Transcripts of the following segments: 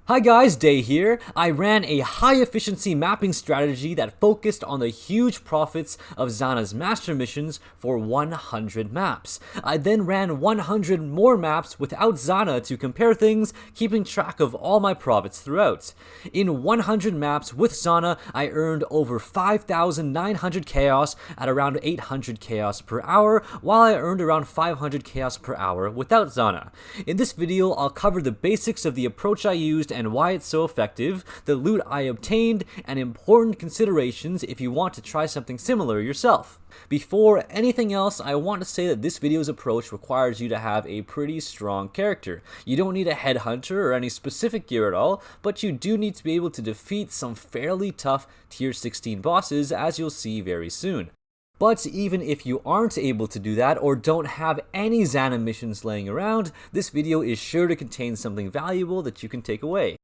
Hi guys, Day here. I ran a high efficiency mapping strategy that focused on the huge profits of Zana's master missions for 100 maps. I then ran 100 more maps without Zana to compare things, keeping track of all my profits throughout. In 100 maps with Zana, I earned over 5,900 chaos at around 800 chaos per hour, while I earned around 500 chaos per hour without Zana. In this video, I'll cover the basics of the approach I used and why it's so effective, the loot I obtained, and important considerations if you want to try something similar yourself. Before anything else, I want to say that this video's approach requires you to have a pretty strong character. You don't need a headhunter or any specific gear at all, but you do need to be able to defeat some fairly tough tier 16 bosses, as you'll see very soon. But even if you aren't able to do that or don't have any Zana missions laying around, this video is sure to contain something valuable that you can take away.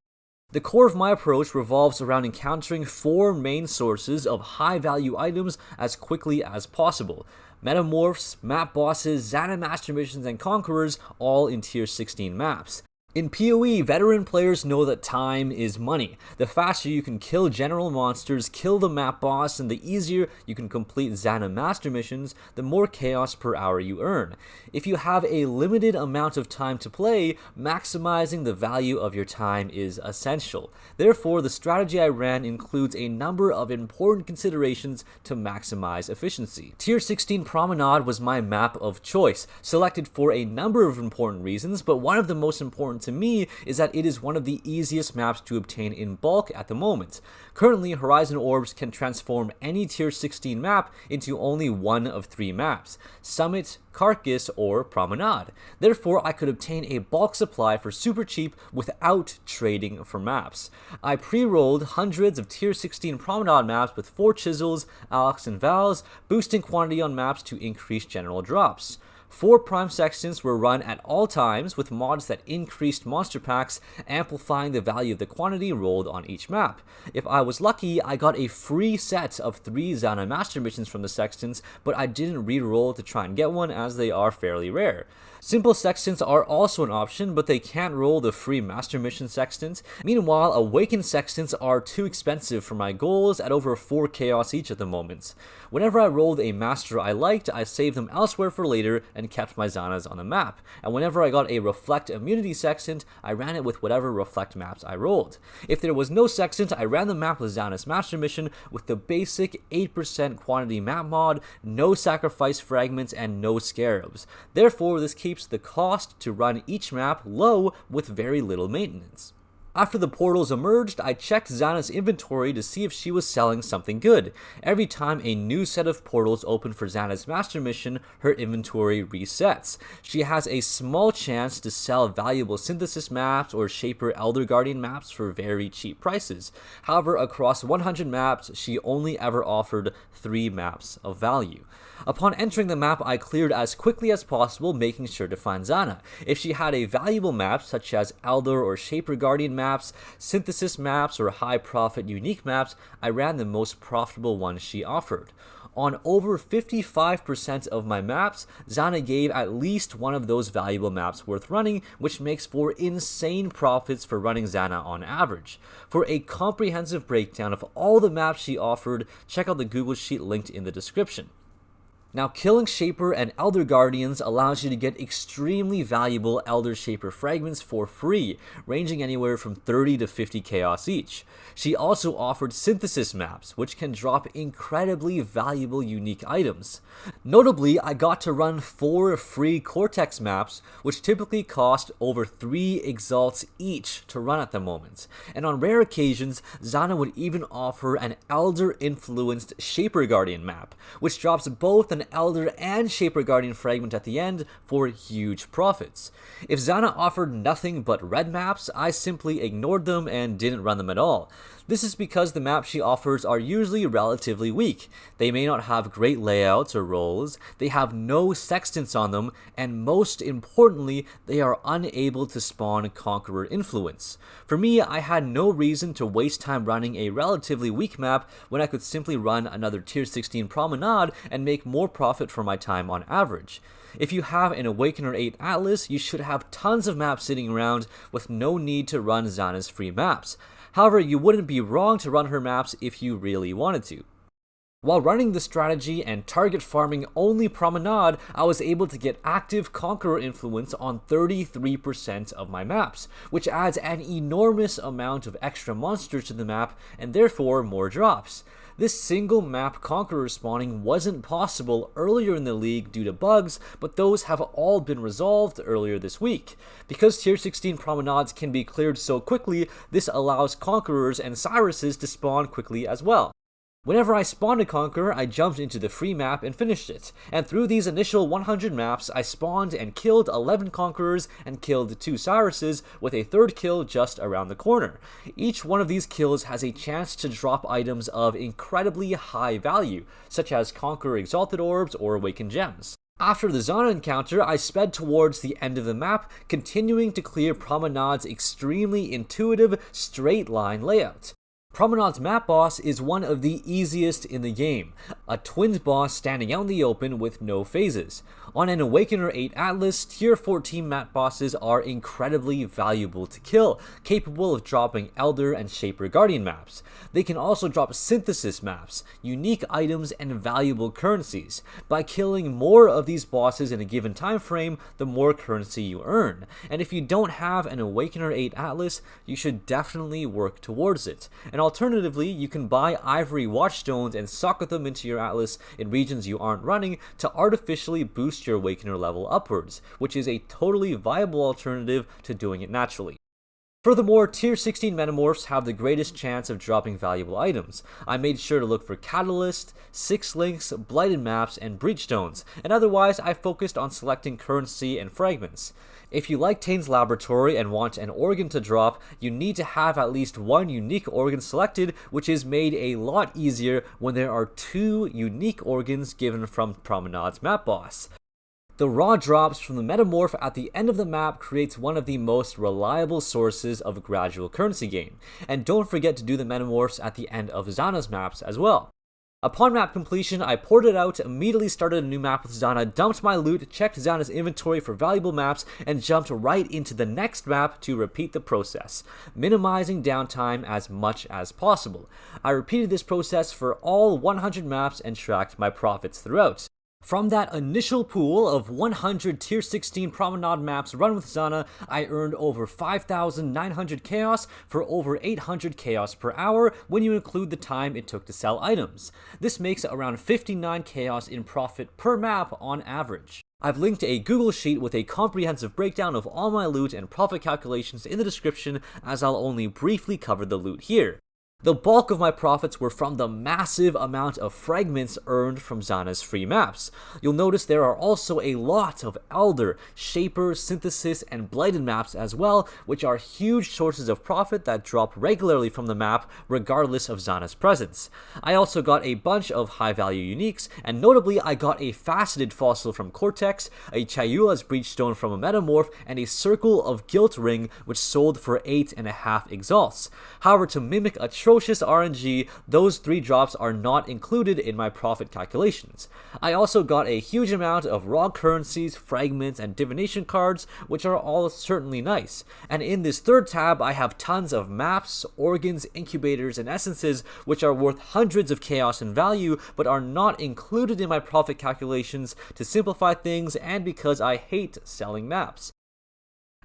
The core of my approach revolves around encountering 4 main sources of high value items as quickly as possible. Metamorphs, map bosses, Zana master missions, and conquerors, all in tier 16 maps. In PoE, veteran players know that time is money. The faster you can kill general monsters, kill the map boss, and the easier you can complete Zana master missions, the more chaos per hour you earn. If you have a limited amount of time to play, maximizing the value of your time is essential. Therefore, the strategy I ran includes a number of important considerations to maximize efficiency. Tier 16 Promenade was my map of choice, selected for a number of important reasons, but one of the most important to me is that it is one of the easiest maps to obtain in bulk at the moment. Currently, Horizon Orbs can transform any tier 16 map into only one of 3 maps: Summit, Carcass, or Promenade. Therefore, I could obtain a bulk supply for super cheap without trading for maps. I pre-rolled hundreds of tier 16 Promenade maps with 4 chisels, Alex, and Vals, boosting quantity on maps to increase general drops. 4 prime sextants were run at all times with mods that increased monster packs, amplifying the value of the quantity rolled on each map. If I was lucky, I got a free set of 3 Zana master missions from the sextants, but I didn't re-roll to try and get one as they are fairly rare. Simple sextants are also an option, but they can't roll the free master mission sextant. Meanwhile, awakened sextants are too expensive for my goals at over 4 chaos each at the moment. Whenever I rolled a master I liked, I saved them elsewhere for later and kept my Zanas on the map. And whenever I got a reflect immunity sextant, I ran it with whatever reflect maps I rolled. If there was no sextant, I ran the map with Zana's master mission with the basic 8% quantity map mod, no sacrifice fragments, and no scarabs. Therefore, this keeps the cost to run each map low with very little maintenance. After the portals emerged, I checked Zana's inventory to see if she was selling something good. Every time a new set of portals open for Zana's master mission, her inventory resets. She has a small chance to sell valuable synthesis maps or Shaper Elder Guardian maps for very cheap prices. However, across 100 maps, she only ever offered 3 maps of value. Upon entering the map, I cleared as quickly as possible, making sure to find Zana. If she had a valuable map, such as Elder or Shaper Guardian maps, synthesis maps, or high profit unique maps, I ran the most profitable ones she offered. On over 55% of my maps, Zana gave at least one of those valuable maps worth running, which makes for insane profits for running Zana on average. For a comprehensive breakdown of all the maps she offered, check out the Google Sheet linked in the description. Now, killing Shaper and Elder Guardians allows you to get extremely valuable Elder Shaper fragments for free, ranging anywhere from 30 to 50 chaos each. She also offered synthesis maps, which can drop incredibly valuable unique items. Notably, I got to run 4 free Cortex maps, which typically cost over 3 exalts each to run at the moment. And on rare occasions, Zana would even offer an Elder-influenced Shaper Guardian map, which drops both an Elder and Shaper Guardian fragment at the end for huge profits. If Zana offered nothing but red maps, I simply ignored them and didn't run them at all. This is because the maps she offers are usually relatively weak. They may not have great layouts or rolls, they have no sextants on them, and most importantly, they are unable to spawn conqueror influence. For me, I had no reason to waste time running a relatively weak map when I could simply run another tier 16 Promenade and make more profit for my time on average. If you have an Awakener 8 Atlas, you should have tons of maps sitting around with no need to run Zana's free maps. However, you wouldn't be wrong to run her maps if you really wanted to. While running the strategy and target farming only Promenade, I was able to get active Conqueror influence on 33% of my maps, which adds an enormous amount of extra monsters to the map and therefore more drops. This single map Conqueror spawning wasn't possible earlier in the league due to bugs, but those have all been resolved earlier this week. Because Tier 16 Promenades can be cleared so quickly, this allows Conquerors and Cyruses to spawn quickly as well. Whenever I spawned a Conqueror, I jumped into the free map and finished it, and through these initial 100 maps, I spawned and killed 11 Conquerors and killed 2 Cyruses, with a third kill just around the corner. Each one of these kills has a chance to drop items of incredibly high value, such as Conqueror Exalted Orbs or Awakened Gems. After the Zana encounter, I sped towards the end of the map, continuing to clear Promenade's extremely intuitive, straight-line layout. Promenade's map boss is one of the easiest in the game, a twins boss standing out in the open with no phases. On an Awakener 8 Atlas, Tier 14 map bosses are incredibly valuable to kill, capable of dropping Elder and Shaper Guardian maps. They can also drop synthesis maps, unique items, and valuable currencies. By killing more of these bosses in a given time frame, the more currency you earn. And if you don't have an Awakener 8 Atlas, you should definitely work towards it. And alternatively, you can buy Ivory Watchstones and socket them into your Atlas in regions you aren't running to artificially boost your Awakener level upwards, which is a totally viable alternative to doing it naturally. Furthermore, Tier 16 Metamorphs have the greatest chance of dropping valuable items. I made sure to look for Catalyst, Six Links, Blighted Maps, and Breachstones, and otherwise I focused on selecting currency and fragments. If you like Tane's Laboratory and want an organ to drop, you need to have at least one unique organ selected, which is made a lot easier when there are 2 unique organs given from Promenade's map boss. The raw drops from the Metamorph at the end of the map creates one of the most reliable sources of gradual currency gain, and don't forget to do the Metamorphs at the end of Zana's maps as well. Upon map completion, I ported out, immediately started a new map with Zana, dumped my loot, checked Zana's inventory for valuable maps, and jumped right into the next map to repeat the process, minimizing downtime as much as possible. I repeated this process for all 100 maps and tracked my profits throughout. From that initial pool of 100 Tier 16 Promenade maps run with Zana, I earned over 5,900 Chaos for over 800 Chaos per hour when you include the time it took to sell items. This makes around 59 Chaos in profit per map on average. I've linked a Google Sheet with a comprehensive breakdown of all my loot and profit calculations in the description, as I'll only briefly cover the loot here. The bulk of my profits were from the massive amount of fragments earned from Zana's free maps. You'll notice there are also a lot of Elder, Shaper, Synthesis, and Blighted maps as well, which are huge sources of profit that drop regularly from the map regardless of Zana's presence. I also got a bunch of high value uniques, and notably I got a faceted fossil from Cortex, a Chayula's Breachstone from a Metamorph, and a Circle of Guilt ring which sold for 8.5 exalts. However, to mimic atrocious RNG, those 3 drops are not included in my profit calculations. I also got a huge amount of raw currencies, fragments, and divination cards, which are all certainly nice. And in this third tab, I have tons of maps, organs, incubators, and essences, which are worth hundreds of chaos in value, but are not included in my profit calculations to simplify things and because I hate selling maps.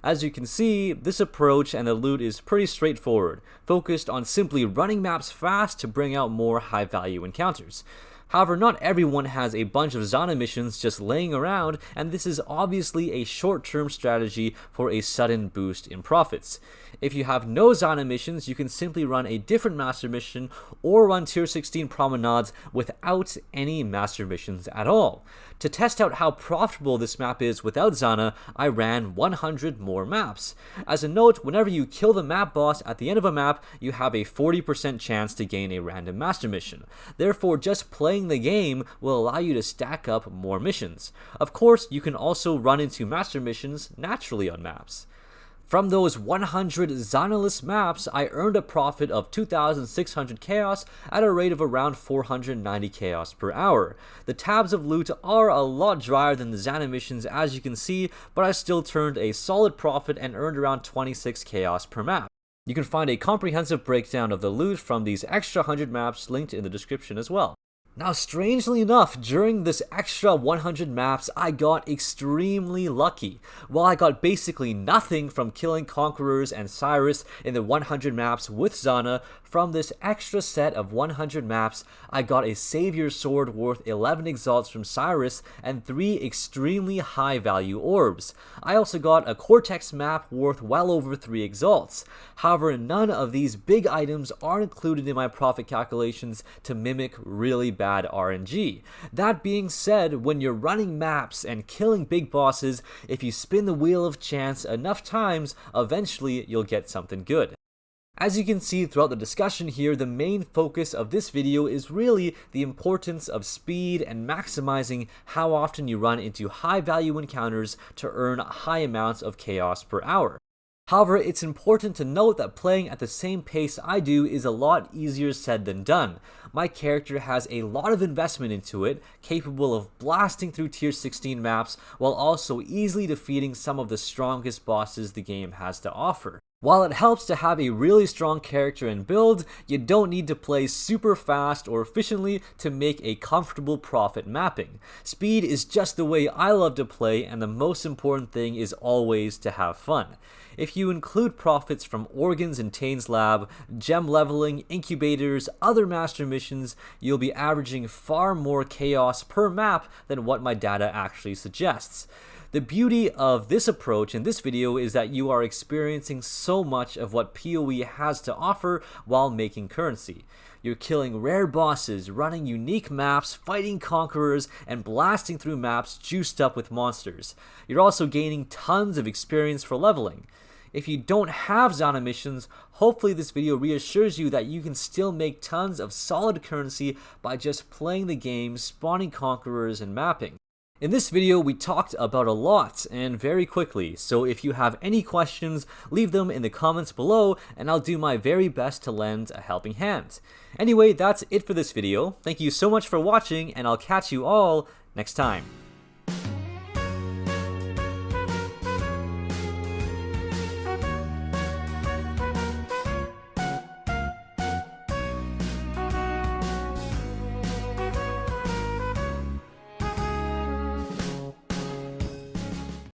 As you can see, this approach and the loot is pretty straightforward, focused on simply running maps fast to bring out more high value encounters. However, not everyone has a bunch of Zana missions just laying around, and this is obviously a short-term strategy for a sudden boost in profits. If you have no Zana missions, you can simply run a different master mission or run Tier 16 Promenades without any master missions at all. To test out how profitable this map is without Zana, I ran 100 more maps. As a note, whenever you kill the map boss at the end of a map, you have a 40% chance to gain a random master mission. Therefore, just playing the game will allow you to stack up more missions. Of course, you can also run into master missions naturally on maps. From those 100 Zana-less maps, I earned a profit of 2,600 chaos at a rate of around 490 chaos per hour. The tabs of loot are a lot drier than the Zana missions, as you can see, but I still turned a solid profit and earned around 26 chaos per map. You can find a comprehensive breakdown of the loot from these extra 100 maps linked in the description as well. Now, strangely enough, during this extra 100 maps, I got extremely lucky. While I got basically nothing from killing Conquerors and Cyrus in the 100 maps with Zana, from this extra set of 100 maps, I got a Savior Sword worth 11 exalts from Cyrus and 3 extremely high value orbs. I also got a Cortex map worth well over 3 exalts. However, none of these big items are included in my profit calculations to mimic really bad RNG. That being said, when you're running maps and killing big bosses, if you spin the wheel of chance enough times, eventually you'll get something good. As you can see throughout the discussion here, the main focus of this video is really the importance of speed and maximizing how often you run into high value encounters to earn high amounts of chaos per hour. However, it's important to note that playing at the same pace I do is a lot easier said than done. My character has a lot of investment into it, capable of blasting through tier 16 maps while also easily defeating some of the strongest bosses the game has to offer. While it helps to have a really strong character and build, you don't need to play super fast or efficiently to make a comfortable profit mapping. Speed is just the way I love to play, and the most important thing is always to have fun. If you include profits from organs in Tane's lab, gem leveling, incubators, other master missions, you'll be averaging far more chaos per map than what my data actually suggests. The beauty of this approach in this video is that you are experiencing so much of what PoE has to offer while making currency. You're killing rare bosses, running unique maps, fighting conquerors, and blasting through maps juiced up with monsters. You're also gaining tons of experience for leveling. If you don't have Zana missions, hopefully this video reassures you that you can still make tons of solid currency by just playing the game, spawning conquerors, and mapping. In this video, we talked about a lot and very quickly, so if you have any questions, leave them in the comments below and I'll do my very best to lend a helping hand. Anyway, that's it for this video. Thank you so much for watching and I'll catch you all next time.